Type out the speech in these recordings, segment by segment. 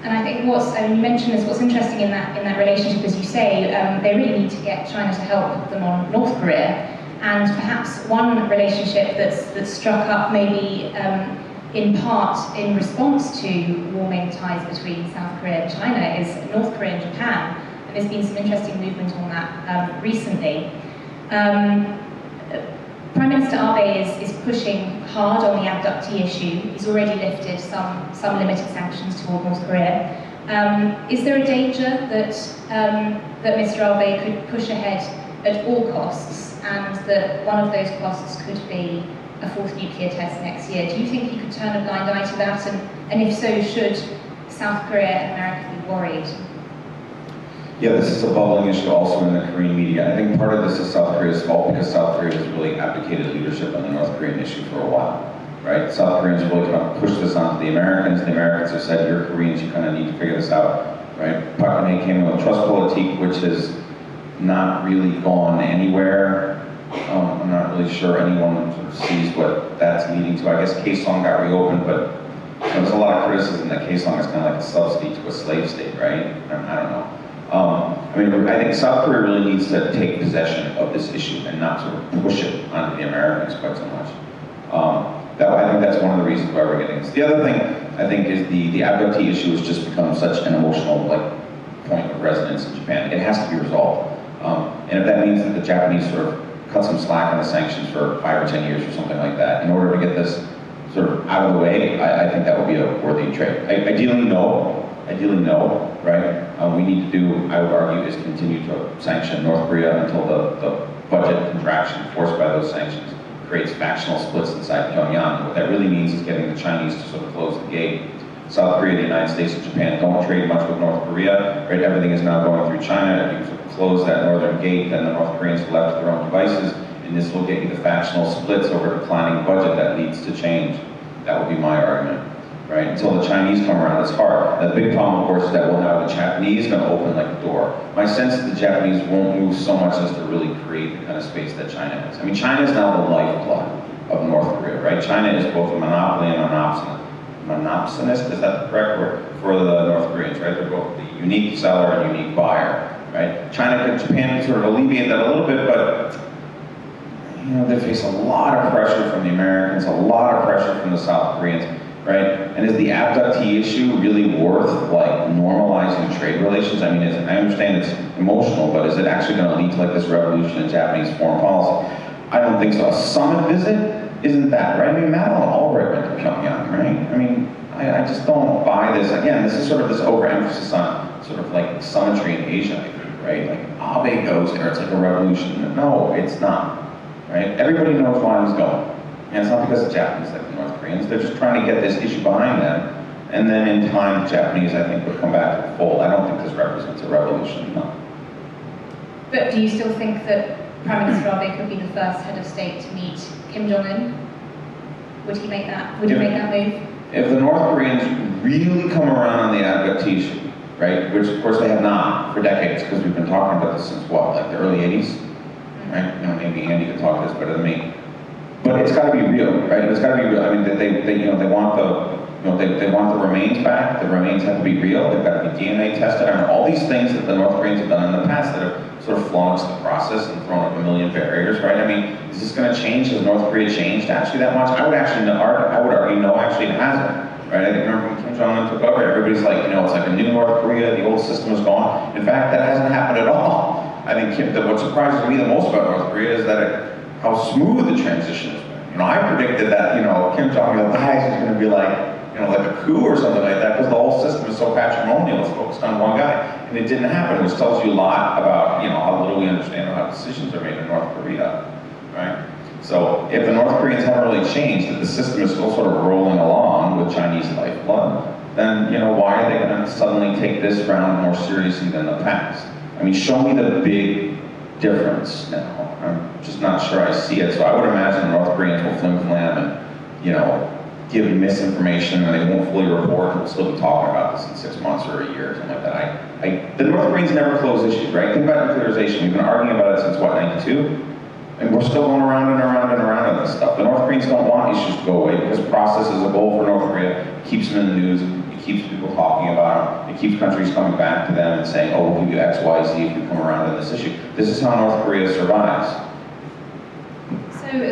And I think you mentioned this, what's interesting in that relationship, as you say, they really need to get China to help them on North Korea. And perhaps one relationship that's struck up maybe in part in response to warming ties between South Korea and China is North Korea and Japan. And there's been some interesting movement on that recently. Prime Minister Abe is pushing hard on the abductee issue. He's already lifted some limited sanctions toward North Korea. Is there a danger that Mr. Abe could push ahead at all costs, and that one of those costs could be a fourth nuclear test next year? Do you think he could turn a blind eye to that? And if so, should South Korea and America be worried? Yeah, this is a bubbling issue also in the Korean media. I think part of this is South Korea's fault, because South Korea has really abdicated leadership on the North Korean issue for a while, right? South Koreans really kind of pushed this onto the Americans. The Americans have said, you're Koreans, you kind of need to figure this out, right? Park Geun-hye came in with trust politique, which has not really gone anywhere. I'm not really sure anyone sort of sees what that's leading to. I guess Kaesong got reopened, but there's a lot of criticism that Kaesong is kind of like a subsidy to a slave state, right? I don't know. I think South Korea really needs to take possession of this issue and not sort of push it onto the Americans quite so much. I think that's one of the reasons why we're getting this. The other thing, I think, is the abductee issue has just become such an emotional point of resonance in Japan. It has to be resolved. And if that means that the Japanese sort of cut some slack on the sanctions for 5 or 10 years or something like that, in order to get this sort of out of the way, I think that would be a worthy trade. Ideally, no, right? We need to do, I would argue, is continue to sanction North Korea until the budget contraction forced by those sanctions creates factional splits inside Pyongyang. What that really means is getting the Chinese to sort of close the gate. South Korea, the United States, and Japan don't trade much with North Korea, right? Everything is now going through China. If you sort of close that northern gate, then the North Koreans are left to their own devices, and this will get you the factional splits over a declining budget that leads to change. That would be my argument, right? Until the Chinese come around, it's hard. Now, the big problem, of course, is that, well, now the Japanese going to open like a door. My sense is the Japanese won't move so much as to really create the kind of space that China is. I mean, China is now the lifeblood of North Korea, right? China is both a monopoly and a monopsonist, is that the correct word, for the North Koreans, right? They're both the unique seller and unique buyer, right? Japan can sort of alleviate that a little bit, but they face a lot of pressure from the Americans, a lot of pressure from the South Koreans, right? And is the abductee issue really worth normalizing trade relations? I mean, I understand it's emotional, but is it actually going to lead to this revolution in Japanese foreign policy? I don't think so. A summit visit isn't that, right? I mean, Madeleine Albright went to Pyongyang, right? I mean, I just don't buy this. Again, this is sort of this overemphasis on sort of symmetry in Asia, I think, right? Abe goes there, it's like a revolution. No, it's not. Right? Everybody knows why he's going. And it's not because the Japanese like the North Koreans. They're just trying to get this issue behind them. And then in time, the Japanese, I think, would come back to the fold. I don't think this represents a revolution, no. But do you still think that Prime Minister Abe could be the first head of state to meet Kim Jong-un? Would he make that move? If the North Koreans really come around on the abductee issue, right, which of course they have not for decades, because we've been talking about this since what, the early 80s? Right? Maybe Andy can talk this better than me. But it's got to be real, right? It's got to be real. I mean, they want the remains back. The remains have to be real. They've got to be DNA tested. I mean, all these things that the North Koreans have done in the past that have sort of flummoxed the process and thrown up a million barriers, right? I mean, is this going to change? Has North Korea changed actually that much? I would argue no, actually it hasn't. Right? I think remember when Kim Jong-un took over, everybody's like, it's like a new North Korea. The old system is gone. In fact, that hasn't happened at all. I think what surprises me the most about North Korea is that how smooth the transition has been. I predicted that Kim Jong-il dies is going to be like a coup or something like that, because the whole system is so patrimonial, it's focused on one guy, and it didn't happen, which tells you a lot about how little we understand how decisions are made in North Korea, right? So if the North Koreans haven't really changed, if the system is still sort of rolling along with Chinese lifeblood, then why are they going to suddenly take this round more seriously than the past? I mean, show me the big difference now. I'm just not sure I see it. So I would imagine the North Koreans will flim-flam and, give misinformation, and they won't fully report, and we'll still be talking about this in 6 months or a year or something like that. The North Koreans never close issues, right? Think about nuclearization. We've been arguing about it since, what, 92? And we're still going around and around and around on this stuff. The North Koreans don't want issues to go away because process is a goal for North Korea. It keeps them in the news. It keeps people talking about them. keeps countries coming back to them and saying, oh, we'll give you X, Y, Z if you come around on this issue. This is how North Korea survives.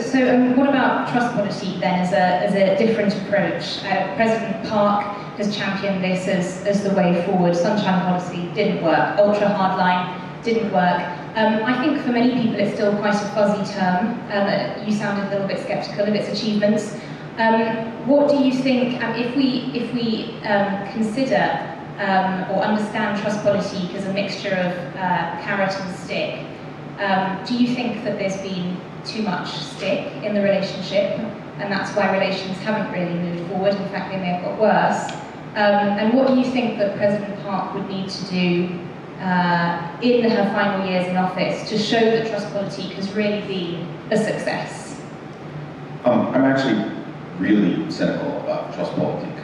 So what about trust policy then as a different approach? President Park has championed this as the way forward. Sunshine policy didn't work. Ultra hardline didn't work. I think for many people it's still quite a fuzzy term. You sounded a little bit sceptical of its achievements. What do you think, if we consider or understand trust politique as a mixture of carrot and stick, do you think that there's been too much stick in the relationship, and that's why relations haven't really moved forward? In fact, they may have got worse. And what do you think that President Park would need to do in her final years in office to show that trust politique has really been a success? I'm actually really cynical about trust politique.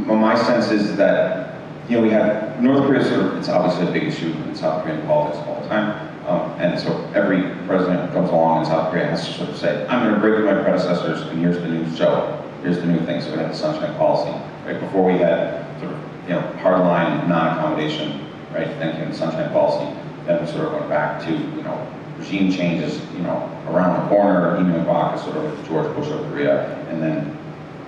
My sense is that, we have North Korea it's obviously a big issue in South Korean politics all the time. And so every president who comes along in South Korea has to sort of say, I'm going to break with my predecessors, and here's the new show. Here's the new thing. So we had the Sunshine Policy. Right before we had sort of, hardline non-accommodation, right? Then came the Sunshine Policy. Then we sort of went back to, regime changes, around the corner. Lee Myung-bak is sort of George Bush of Korea, and then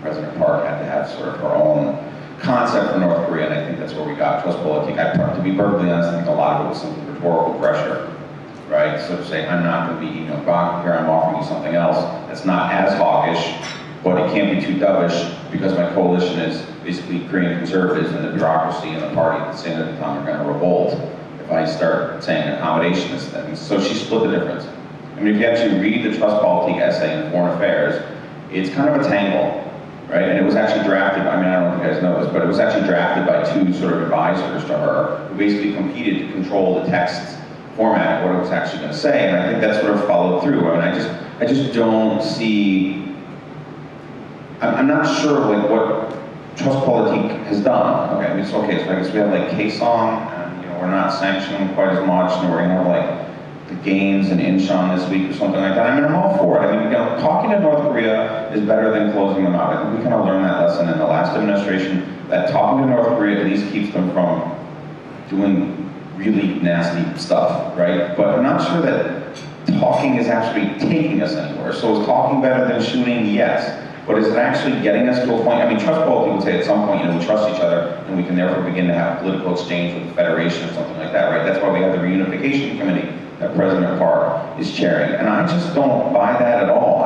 President Park had to have sort of her own concept for North Korea, and I think that's where we got trust politique. To be perfectly honest, I think a lot of it was simply rhetorical pressure, right? So to say, I'm not going to be, Bach, here I'm offering you something else that's not as hawkish, but it can't be too dovish because my coalition is basically Korean conservatives, and the bureaucracy and the party at the same time are going to revolt if I start saying accommodationist things. So she split the difference. I mean, if you actually read the trust politique essay in Foreign Affairs, it's kind of a tangle. Right? And it was actually drafted, I don't know if you guys know this, but it was actually drafted by two sort of advisors to her who basically competed to control the text format of what it was actually going to say, and I think that sort of followed through. I just don't see, I'm not sure like what trust politique has done. Okay, so I guess we have like Kaesong, and we're not sanctioning quite as much, and we're going to have like the gains in Incheon this week or something like that. I'm all for it. Talking to North Korea is better than closing them out. I think we kind of learned that lesson in the last administration, that talking to North Korea at least keeps them from doing really nasty stuff, right? But I'm not sure that talking is actually taking us anywhere. So is talking better than shooting? Yes. But is it actually getting us to a point? Trust politique would say at some point, we trust each other, and we can therefore begin to have political exchange with the Federation or something like that, right? That's why we have the reunification committee that President Park is chairing. And I just don't buy that at all.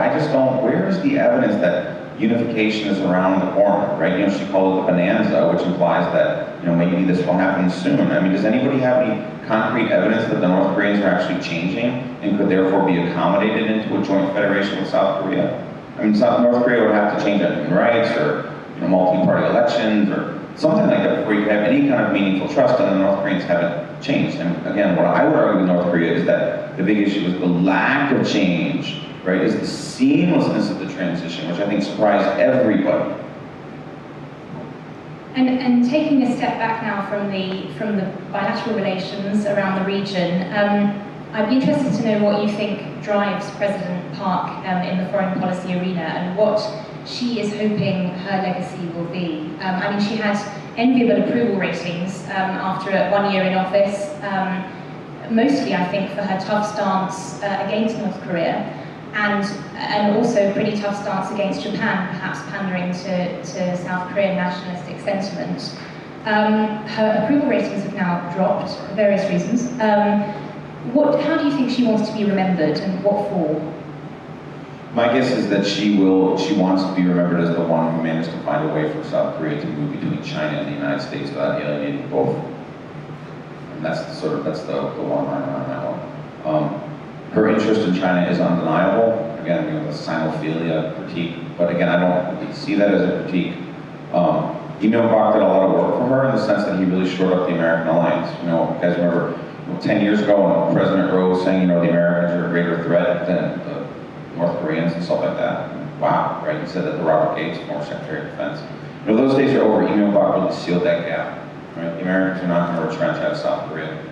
Where's the evidence that unification is around the corner, right? She called it the bonanza, which implies that, maybe this will happen soon. Does anybody have any concrete evidence that the North Koreans are actually changing and could therefore be accommodated into a joint federation with South Korea? North Korea would have to change on human rights or, multi-party elections or something like that before you could have any kind of meaningful trust, and the North Koreans haven't changed. And again, what I would argue with North Korea is that the big issue is the lack of change, right? Is the seamlessness of the transition, which I think surprised everybody. And taking a step back now from the bilateral relations around the region, I'd be interested to know what you think drives President Park in the foreign policy arena, and what she is hoping her legacy will be. She had enviable approval ratings after 1 year in office, mostly I think for her tough stance against North Korea, and also pretty tough stance against Japan, perhaps pandering to South Korean nationalistic sentiment. Her approval ratings have now dropped for various reasons. How do you think she wants to be remembered, and what for? My guess is that she wants to be remembered as the one who managed to find a way for South Korea to move between China and the United States without alienating both. And that's the one line on that one. Her interest in China is undeniable. Again, the Sinophilia critique, but again, I don't see that as a critique. Lee Myung-bak did a lot of work for her in the sense that he really shored up the American alliance. You guys remember 10 years ago when President Rose saying, the Americans are a greater threat than the North Koreans and stuff like that. Wow, right? He said that to Robert Gates, former Secretary of Defense. Those days are over. Lee Myung-bak really sealed that gap. Right? The Americans are not going to retrench out of South Korea.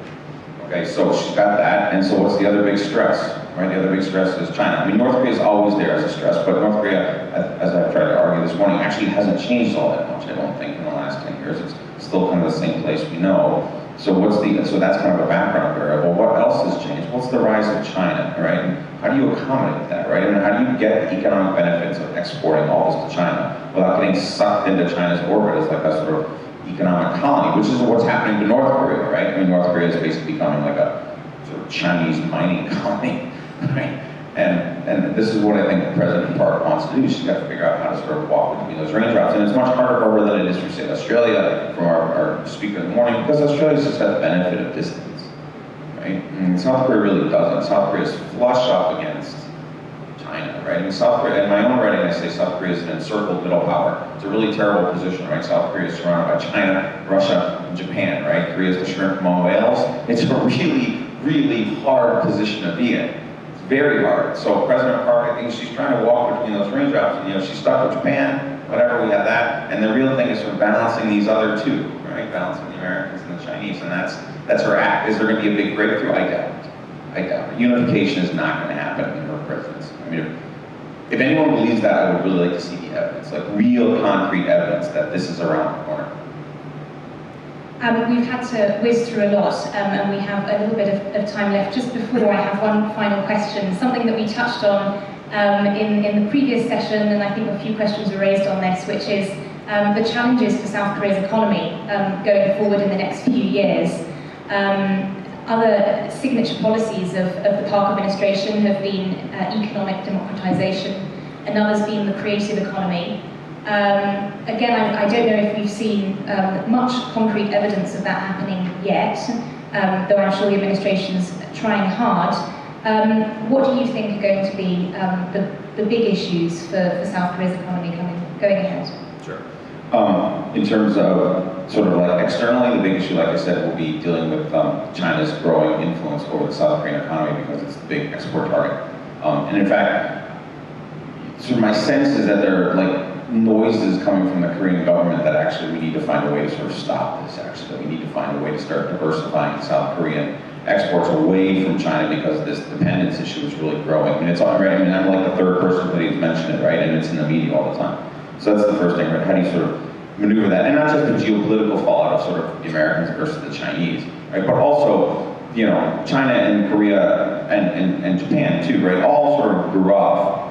Okay, so she's got that, and so what's the other big stress? Right, the other big stress is China. North Korea is always there as a stress, but North Korea, as I've tried to argue this morning, actually hasn't changed all that much, I don't think, in the last 10 years. It's still kind of the same place we know. So so that's kind of a background variable. What else has changed? What's the rise of China, right? And how do you accommodate that, right? And how do you get the economic benefits of exporting all this to China without getting sucked into China's orbit as like a sort of economic colony, which is what's happening to North Korea, right? I mean, North Korea is basically becoming like a sort of Chinese mining colony, right? And this is what I think President Park wants to do. She's got to figure out how to sort of walk between those raindrops. And it's much harder for her than it is for, say, Australia, from our speaker in the morning, because Australia's just got the benefit of distance, right? And South Korea really doesn't. South Korea is flush up against China, right? And South Korea, in my own writing, I say South Korea is an encircled middle power. It's a really terrible position, right? South Korea is surrounded by China, Russia, and Japan, right? Korea's the shrimp among whales. It's a really, really hard position to be in. Very hard. So President Park, I think she's trying to walk between those raindrops. And, she's stuck with Japan, whatever, we have that. And the real thing is sort of balancing these other two, right? Balancing the Americans and the Chinese. And that's her act. Is there going to be a big breakthrough? I doubt it. I doubt it. Unification is not going to happen in her presidency. I mean, if anyone believes that, I would really like to see the evidence, like real concrete evidence that this is around the corner. We've had to whiz through a lot, and we have a little bit of time left. Just before, I have one final question, something that we touched on in the previous session, and I think a few questions were raised on this, which is the challenges for South Korea's economy going forward in the next few years. Other signature policies of the Park administration have been economic democratization, and others being the creative economy. Again, I don't know if we've seen much concrete evidence of that happening yet, though I'm sure the administration's trying hard. What do you think are going to be the big issues for South Korea's economy going ahead? Sure. In terms of sort of like externally, the big issue, like I said, will be dealing with China's growing influence over the South Korean economy because it's the big export target. And in fact, sort of my sense is that there are like noises coming from the Korean government that actually we need to find a way to sort of stop this, actually, that we need to find a way to start diversifying South Korean exports away from China because this dependence issue is really growing. I mean, it's already, I mean, I'm like the third person that he's mentioned it, right? And it's in the media all the time. So that's the first thing, right? How do you sort of maneuver that? And not just the geopolitical fallout of sort of the Americans versus the Chinese, right? But also, China and Korea and Japan too, right? All sort of grew up,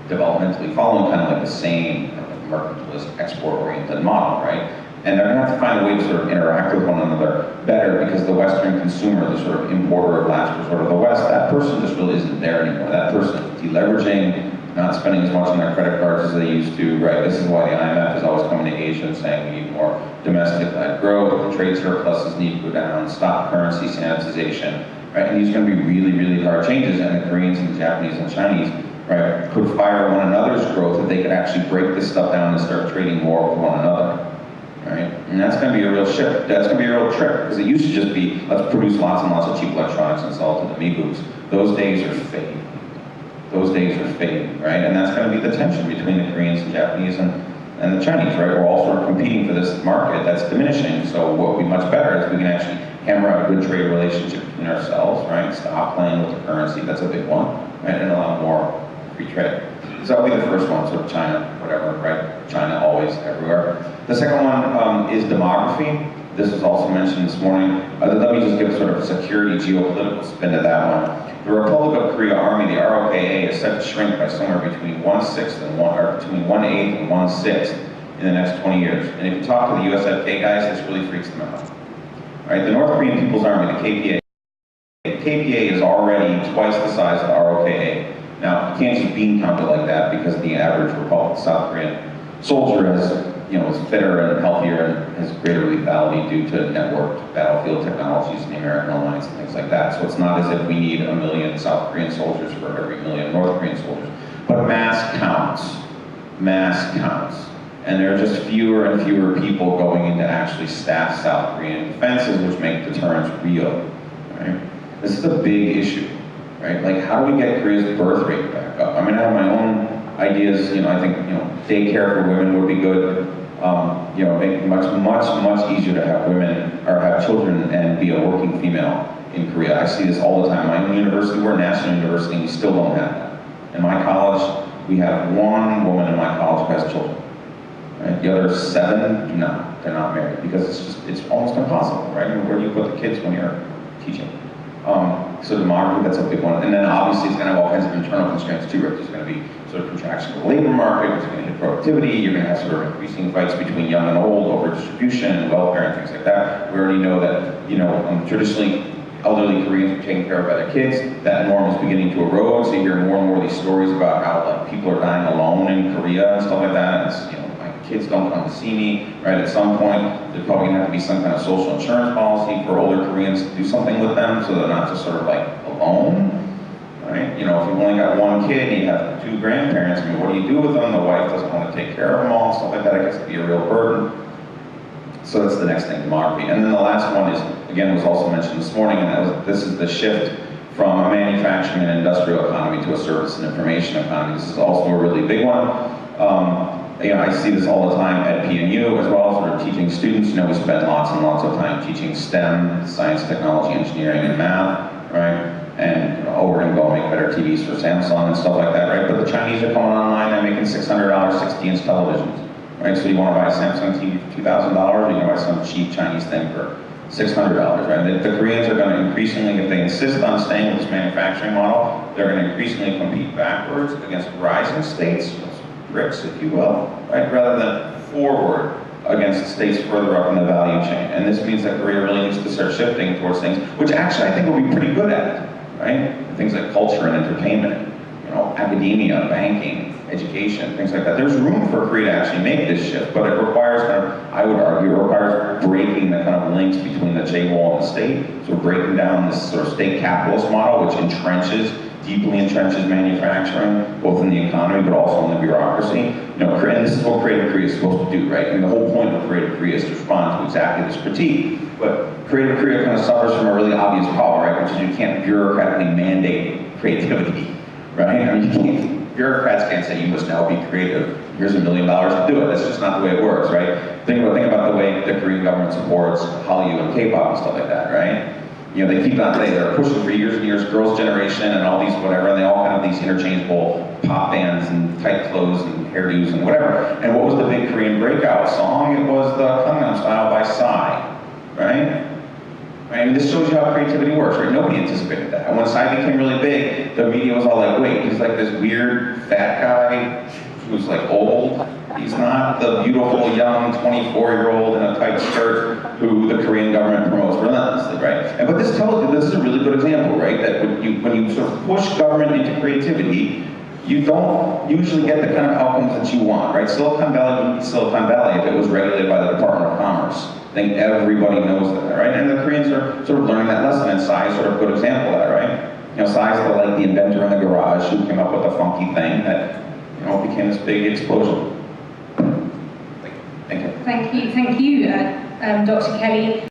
developmentally following kind of like the same mercantilist export-oriented model, right? And they're going to have to find a way to sort of interact with one another better because the Western consumer, the sort of importer of last resort of the West, that person just really isn't there anymore. That person is deleveraging, not spending as much on their credit cards as they used to, right? This is why the IMF is always coming to Asia and saying we need more domestic-led growth, the trade surpluses need to go down, stop currency sanitization, right? And these are going to be really, really hard changes, and the Koreans and the Japanese and Chinese, right, could fire one another's growth if they could actually break this stuff down and start trading more with one another, right? And that's going to be a real shift. That's going to be a real trick, because it used to just be, let's produce lots and lots of cheap electronics and sell it to the amigos. Those days are fading. Those days are fading, right? And that's going to be the tension between the Koreans and Japanese and the Chinese, right? We're all sort of competing for this market that's diminishing. So what would be much better is we can actually hammer out a good trade relationship between ourselves, right? Stop playing with the currency, that's a big one, right? And allow more free trade. So that'll be the first one, sort of China, whatever, right? China always, everywhere. The second one is demography. This was also mentioned this morning. Let me just give sort of a security geopolitical spin to that one. The Republic of Korea Army, the ROKA, is set to shrink by somewhere between 1/6 and between 1/8 and 1/6 in the next 20 years. And if you talk to the USFK guys, this really freaks them out. Right? The North Korean People's Army, the KPA. The KPA is already twice the size of the ROKA. Now, you can't just bean count it like that because the average South Korean soldier is fitter and healthier and has greater lethality due to networked battlefield technologies in the American alliance and things like that. So it's not as if we need 1 million South Korean soldiers for every 1 million North Korean soldiers. But mass counts. Mass counts. And there are just fewer and fewer people going in to actually staff South Korean defenses, which make deterrence real. Right? This is a big issue. Right? Like, how do we get Korea's birth rate back up? I mean, I have my own ideas. I think daycare for women would be good. Make it much easier to have women or have children and be a working female in Korea. I see this all the time. My own university, we're a national university, and we still don't have that. In my college, we have one woman in my college who has children. Right? The other 7 do not. They're not married because it's almost impossible, right? I mean, where do you put the kids when you're teaching? So demography, that's a big one. And then obviously it's going to have all kinds of internal constraints too, right? There's going to be sort of contraction of the labor market, which is going to hit productivity. You're going to have sort of increasing fights between young and old over distribution and welfare and things like that. We already know that, traditionally elderly Koreans are taken care of by their kids. That norm is beginning to erode. So you hear more and more of these stories about how like people are dying alone in Korea and stuff like that. And it's, my kids don't come to see me, right? At some point, there's probably going to have to be some kind of social insurance policy for older Koreans to do something with them so they're not just sort of like alone. Right? If you've only got 1 kid and you have 2 grandparents, I mean, what do you do with them? The wife doesn't want to take care of them all, stuff like that. It gets to be a real burden. So that's the next thing, demography. And then the last one is, again, was also mentioned this morning, and this is the shift from a manufacturing and industrial economy to a service and information economy. This is also a really big one. I see this all the time at PNU as well, sort of teaching students. We spend lots and lots of time teaching STEM, science, technology, engineering, and math, right? And we're going to go make better TVs for Samsung and stuff like that, right? But the Chinese are coming online, they're making $600 60-inch televisions, right? So you want to buy a Samsung TV for $2,000, or you want to buy some cheap Chinese thing for $600, right? The Koreans are going to increasingly, if they insist on staying with this manufacturing model, they're going to increasingly compete backwards against rising states, BRICS, if you will, right? Rather than forward against states further up in the value chain. And this means that Korea really needs to start shifting towards things, which actually I think will be pretty good at it. Right? Things like culture and entertainment, academia, banking, education, things like that. There's room for Korea to actually make this shift, but it requires I would argue, it requires breaking the kind of links between the J-wall and the state. So breaking down this sort of state capitalist model, which deeply entrenches manufacturing, both in the economy, but also in the bureaucracy. And this is what Creative Korea is supposed to do, right? And the whole point of Creative Korea is to respond to exactly this critique. But Creative Korea kind of suffers from a really obvious problem, right? Which is you can't bureaucratically mandate creativity, right? I mean, bureaucrats can't say you must now be creative. Here's $1 million to do it. That's just not the way it works, right? Think about the way the Korean government supports Hallyu and K-pop and stuff like that, right? They keep on, they're pushing for years and years, Girls' Generation and all these whatever, and they all have these interchangeable pop bands and tight clothes and hairdos and whatever. And what was the big Korean breakout song? It was the Gangnam Style by Psy, right? And this shows you how creativity works, right? Nobody anticipated that. And when Psy became really big, the media was all like, wait, he's like this weird fat guy who's like old. He's not the beautiful young 24-year-old in a tight skirt who the Korean government promotes relentlessly, right? But this tells you, this is a really good example, right? That when you sort of push government into creativity, you don't usually get the kind of outcomes that you want, right? Silicon Valley wouldn't be Silicon Valley if it was regulated by the Department of Commerce. I think everybody knows that, right? And the Koreans are sort of learning that lesson, and Psy is sort of a good example of that, right? Psy is the inventor in the garage who came up with a funky thing that, became this big explosion. Thank you. Thank you, Dr. Kelly.